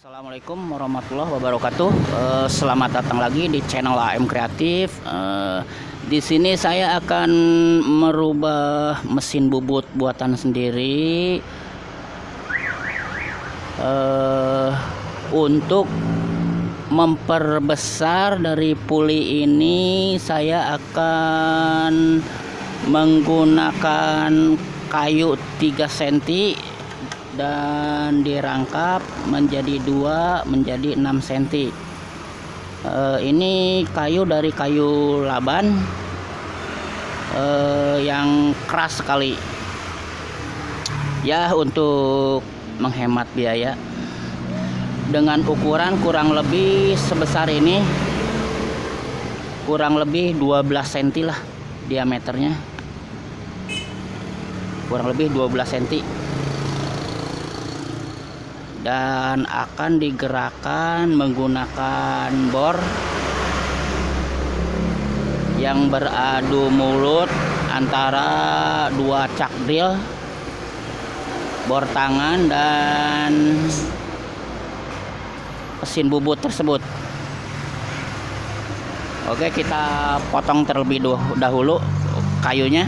Assalamualaikum warahmatullahi wabarakatuh. Selamat datang lagi di channel AM Kreatif. Di sini saya akan merubah mesin bubut buatan sendiri. Untuk memperbesar dari puli ini, saya akan menggunakan kayu 3 cm dan dirangkap menjadi 2 menjadi 6 cm. Ini kayu dari kayu laban yang keras sekali ya, untuk menghemat biaya. Dengan ukuran kurang lebih sebesar ini, kurang lebih 12 cm lah diameternya, kurang lebih 12 cm, dan akan digerakkan menggunakan bor yang beradu mulut antara 2 cak drill, bor tangan, dan mesin bubut tersebut. Oke, kita potong terlebih dahulu kayunya.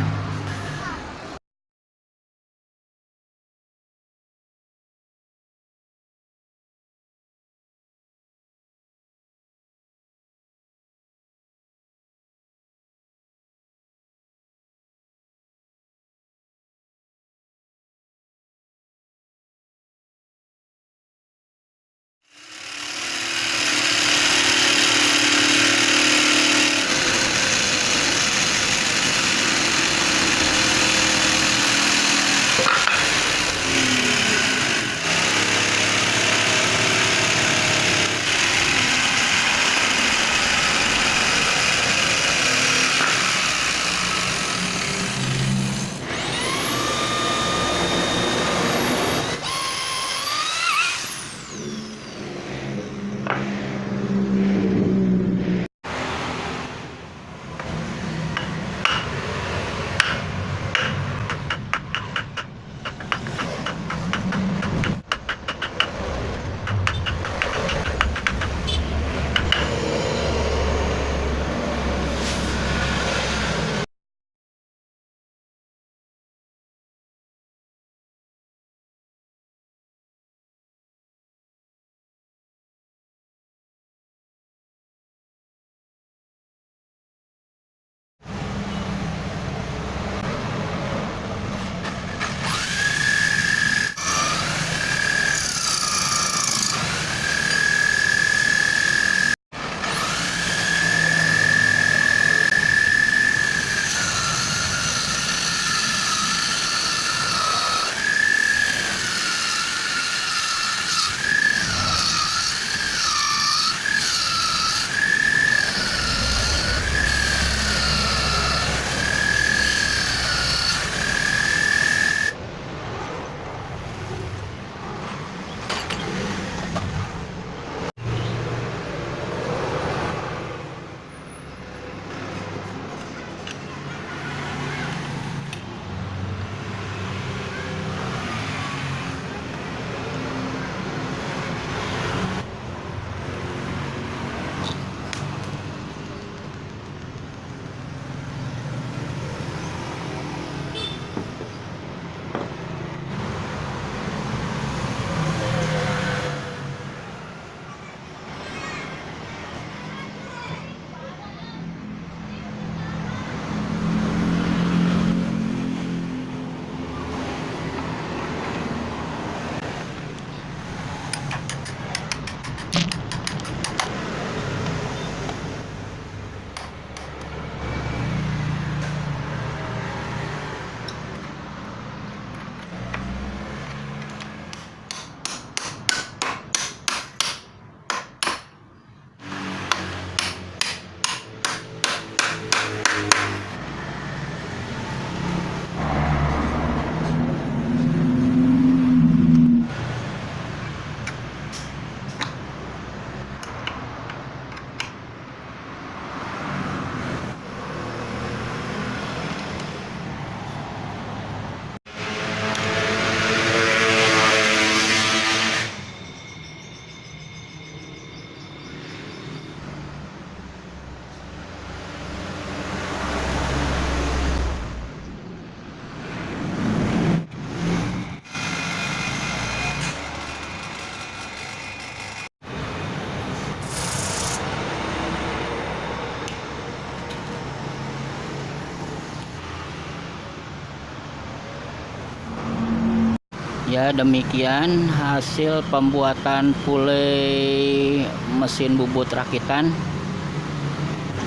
Ya, demikian hasil pembuatan pulei mesin bubut rakitan.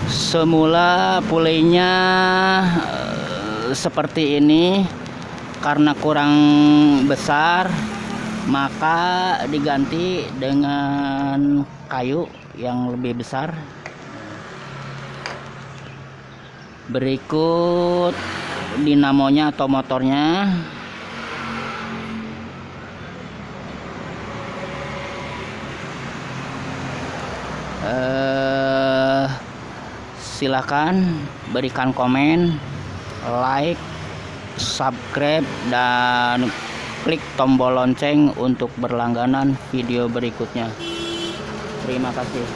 Semula pulainya seperti ini, karena kurang besar maka diganti dengan kayu yang lebih besar. Berikut dinamonya atau motornya. Silakan berikan komen, like, subscribe, dan klik tombol lonceng untuk berlangganan video berikutnya. Terima kasih.